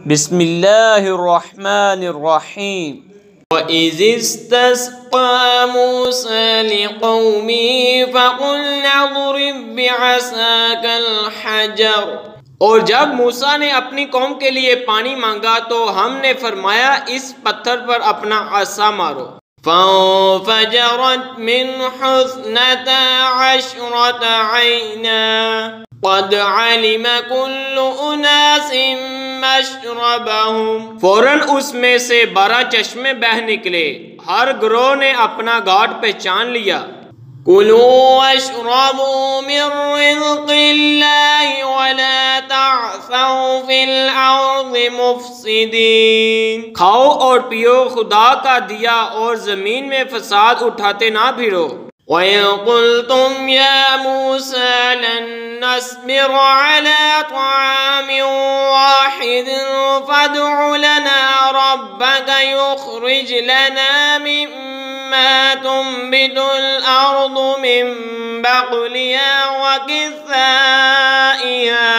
بسم اللہ الرحمن الرحیم وَإِذِ اسْتَسْقَىٰ مُوسَىٰ لِقَوْمِهِ فَقُلْنَا اضْرِب بِّعَصَاكَ الْحَجَرَ۔ اور جب موسیٰ نے اپنی قوم کے لیے پانی مانگا تو ہم نے فرمایا اس پتھر پر اپنا عصا مارو۔ فَانفَجَرَتْ مِنْهُ اثْنَتَا عَشْرَةَ عَيْنًا قَدْ عَلِمَ كُلُّ أُنَاسٍ مَّشْرَبَهُمْ۔ فوراً اس میں سے 12 چشمے بہہ نکلے، ہر گروہ نے اپنا گھاٹ پہچان لیا۔ كُلُوا وَاشْرَبُوا مِن رِّزْقِ اللَّهِ وَلَا تَعْثَوْا فِي الْأَرْضِ مُفْسِدِينَ۔ کھاؤ اور پیو خدا کا دیا اور زمین میں فساد اٹھاتے نہ پھرو۔ وَإِذْ قُلْتُمْ يَا مُوسَىٰ لَن نَّصْبِرَ عَلَىٰ طَعَامٍ وَاحِدٍ فَادْعُ لَنَا رَبَّكَ يُخْرِجْ لَنَا مِمَّا تُنبِتُ الْأَرْضُ مِن بَقْلِهَا وَقِثَّائِهَا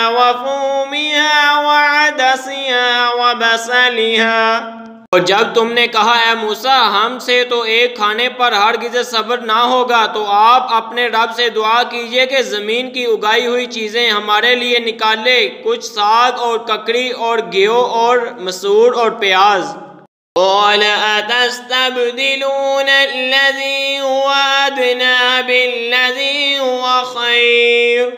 وَفُومِهَا وَعَدَسِهَا وَبَصَلِهَا۔ اور جب تم نے کہا اے موسیٰ ہم سے تو ایک کھانے پر ہرگز صبر نہ ہوگا، تو آپ اپنے رب سے دعا کیجئے کہ زمین کی اگائی ہوئی چیزیں ہمارے لیے نکالے، کچھ ساگ اور ککڑی اور گیہوں اور مسور اور پیاز۔ قَالَ أَتَسْتَبْدِلُونَ الَّذِي هُوَ أَدْنَىٰ بِالَّذِي هُوَ خَيْرٌ۔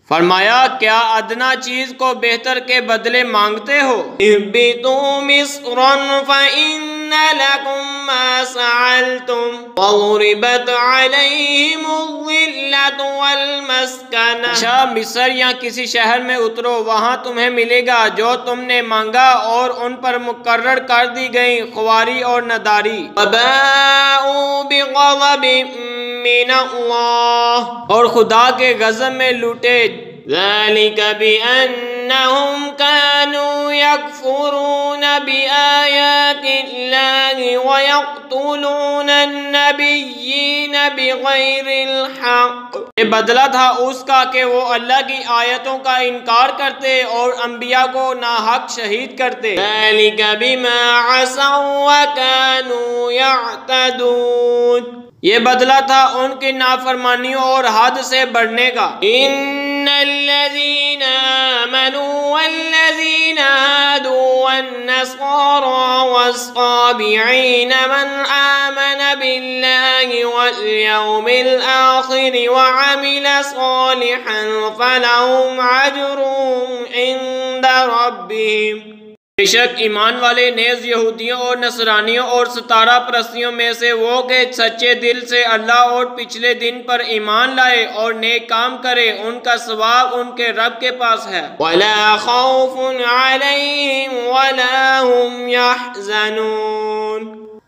فرمایا کیا ادنا چیز کو بہتر کے بدلے مانگتے ہو؟ اهْبِطُوا مِصْرًا فَإِنَّ لَكُم مَّا سَأَلْتُمْ وَضُرِبَتْ عَلَيْهِمُ الذِّلَّةُ وَالْمَسْكَنَةُ۔ اچھا مصر یا کسی شہر میں اترو، وہاں تمہیں ملے گا جو تم نے مانگا، اور ان پر مقرر کر دی گئی خواری اور نداری۔ وَبَاءُوا بِغَضَبٍ مِّنَ اللَّهِ، اور خدا کے غضب میں لوٹے۔ ذَلِكَ بِأَنَّهُمْ كَانُوا يَكْفُرُونَ بِآيَاتِ اللَّهِ وَيَقْتُلُونَ النَّبِيِّينَ بِغَيْرِ الْحَقِّ۔ یہ بدلہ تھا اس کا کہ وہ اللہ کی آیتوں کا انکار کرتے اور انبیاء کو ناحق شہید کرتے۔ ذَلِكَ بِمَا عَصَوا وَكَانُوا يَعْتَدُونَ۔ یہ بدلہ تھا ان کی نافرمانیوں اور حد سے بڑھنے کا۔ ان الذین آمنوا والذین هادوا والنصارى والصابئین من آمن باللہ والیوم الآخر وعمل صالحا فلهم اجرهم عند ربهم۔ بے شک ایمان والے نیز یہودیوں اور نصرانیوں اور ستارہ پرستیوں میں سے وہ کہ سچے دل سے اللہ اور پچھلے دن پر ایمان لائے اور نیک کام کرے، ان کا ثواب ان کے رب کے پاس ہے۔ وَلَا خَوْفٌ عَلَيْهِمْ وَلَا هُمْ يَحْزَنُونَ،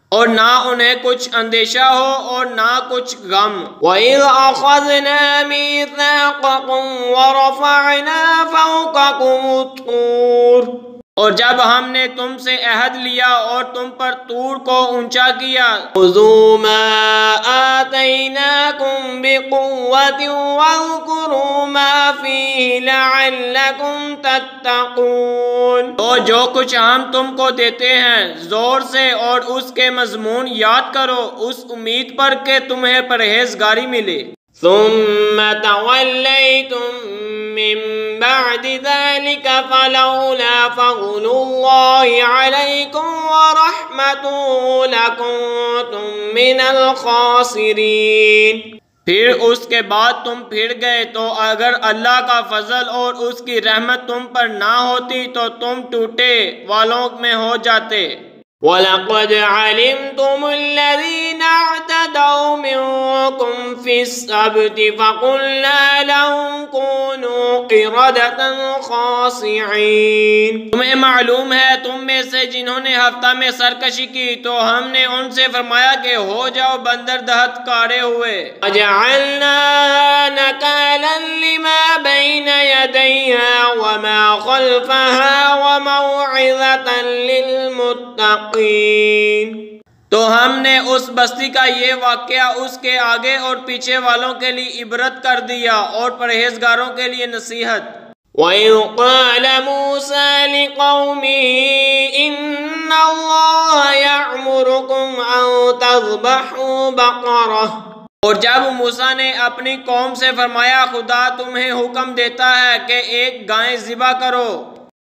اور نہ انہیں کچھ اندیشہ ہو اور نہ کچھ غم۔ وَإِذْ أَخَذْنَا مِيثَاقَكُمْ وَرَفَعْنَا فَوْقَكُمُ الطُّورَ، اور جب ہم نے تم سے عہد لیا اور تم پر طور کو اونچا کیا۔ خُذُوا مَا آتَيْنَاكُمْ بِقُوَّةٍ وَاذْكُرُوا مَا فِيهِ لَعَلَّكُمْ تَتَّقُونَ۔ تو جو کچھ ہم تم کو دیتے ہیں زور سے اور اس کے مضمون یاد کرو، اس امید پر کہ تمہیں پرہیزگاری ملے۔ ثُمَّ تَوَلَّيْتُم مِّن بَعْدِ ذَلِكَ فَلَوْلَا فَضْلُ اللَّهِ عَلَيْكُمْ وَرَحْمَتُهُ لَكُنتُم مِّنَ الْخَاسِرِينَ۔ پھر اس کے بعد تم پھر گئے، تو اگر اللہ کا فضل اور اس کی رحمت تم پر نہ ہوتی تو تم ٹوٹے والوں میں ہو جاتے۔ وَلَقَدْ عَلِمْتُمُ الَّذِينَ اعْتَدَوْا مِنكُمْ فِي السَّبْتِ فَقُلْنَا لَهُمْ كُونُوا قِرَدَةً خَاسِعِينَ۔ تمہیں معلوم ہے تم میں سے جنہوں نے ہفتہ میں سرکشی کی، تو ہم نے ان سے فرمایا کہ ہو جاؤ بندر دہت کارے ہوئے۔ وَجَعَلْنَا نَكَالًا لِمَا بَيْنَ يَدَيْهَا وَمَا خَلْفَهَا وَمَوْعِظَةً لِّلْمُتَّقِينَ۔ تو ہم نے اس بستی کا یہ واقعہ اس کے آگے اور پیچھے والوں کے لیے عبرت کر دیا اور پرہیزگاروں کے لیے نصیحت۔ وَإِذْ قَالَ مُوسَىٰ لِقَوْمِهِ إِنَّ اللَّهَ يَأْمُرُكُمْ أَن تَذْبَحُوا بَقَرَةً، اور جب موسیٰ نے اپنی قوم سے فرمایا خدا تمہیں حکم دیتا ہے کہ ایک گائے ذبح کرو۔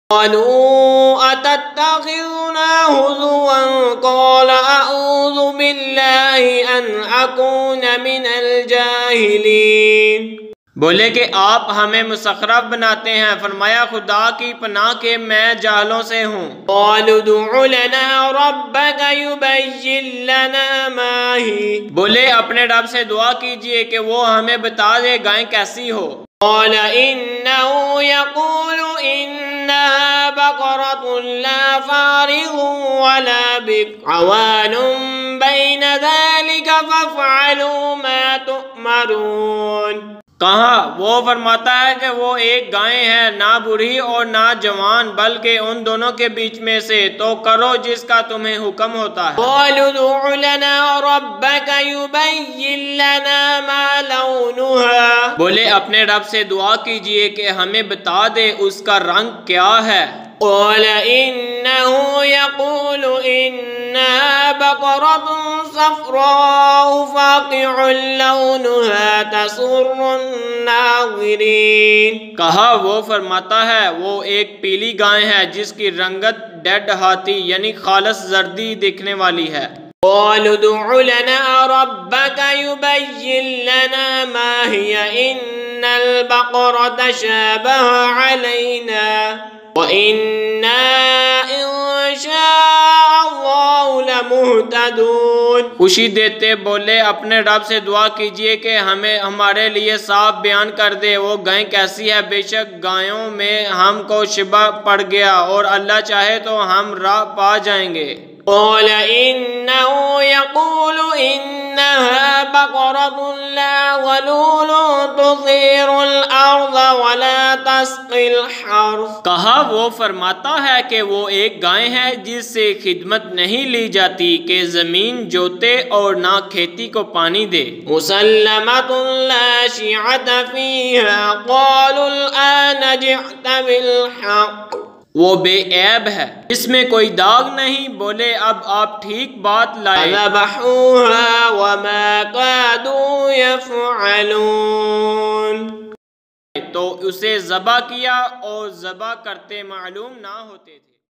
قَالُوا أَتَتَّخِذُنَا هُزُوًا قَالَ أَعُوذُ بِاللَّهِ أَنْ أَكُونَ مِنَ الْجَاهِلِينَ، بولے کہ آپ ہمیں مسخرہ بناتے ہیں، فرمایا خدا کی پناہ کہ میں جاہلوں سے ہوں۔ قَالُوا ادْعُ لَنَا رَبَّكَ يُبَيِّن لَّنَا مَا هِيَ، بولے اپنے رب سے دعا کیجئے کہ وہ ہمیں بتا دے گائیں کیسی ہو۔ قَالَ إِنَّهُ يَقُولُ إِنَّهَا بَقَرَةٌ لَّا فَارِضٌ وَلَا بِكْرٌ عَوَانٌ بَيْنَ ذَلِكَ فَافْعَلُوا مَا تُؤْمَرُونَ، کہا وہ فرماتا ہے کہ وہ ایک گائے ہے، نہ بوڑھی اور نہ جوان، بلکہ ان دونوں کے بیچ میں سے، تو کرو جس کا تمہیں حکم ہوتا ہے۔ قَالُوا ادْعُ لَنَا رَبَّكَ يُبَيِّن لَّنَا مَا لَوْنُهَا، بولے اپنے رب سے دعا کیجئے کہ ہمیں بتا دے اس کا رنگ کیا ہے۔ قَالَ إِنَّهُ يَقُولُ إِنَّهَا بَقَرَةٌ صَفْرَاءُ فَاقِعٌ لَّوْنُهَا تَسُرُّ النَّاظِرِينَ، کہا وہ فرماتا ہے وہ ایک پیلی گائے ہے جس کی رنگت ڈیڈ ہاتھی یعنی خالص زردی دیکھنے والی ہے۔ قَالُوا ادْعُ لَنَا رَبَّكَ يُبَيِّن لَّنَا مَا هِيَ إِنَّ الْبَقَرَ تَشَابَهَ عَلَيْنَا وَإِنَّا إِن شَاءَ اللَّهُ لَمُهْتَدُونَ، خوشی دیتے بولے اپنے رب سے دعا کیجئے کہ ہمیں ہمارے لیے صاف بیان کر دے وہ گائیں کیسی ہے، بے شک گایوں میں ہم کو شبہ پڑ گیا اور اللہ چاہے تو ہم راہ پا جائیں گے۔ قَالَ إِنَّهُ يَقُولُ إِنَّهَا بَقَرَةٌ لَّا ظَلُولٌ تُثِيرُ الْأَرْضَ وَلَا تَسْقِي الْحَرْثَ، کہا وہ فرماتا ہے کہ وہ ایک گائے ہے جس سے خدمت نہیں لی جاتی کہ زمین جوتے اور نہ کھیتی کو پانی دے۔ مُسَلَّمَةٌ لَّا شِيَعَةَ فِيهَا قَالُوا الْآنَ جِئْتَ بِالْحَقِّ، وہ بے عیب ہے، اس میں کوئی داغ نہیں، بولے اب آپ ٹھیک بات لائے۔ فَذَبَحُوهَا وَمَا كَادُوا يَفْعَلُونَ، تو اسے ذبح کیا اور ذبح کرتے معلوم نہ ہوتے تھے۔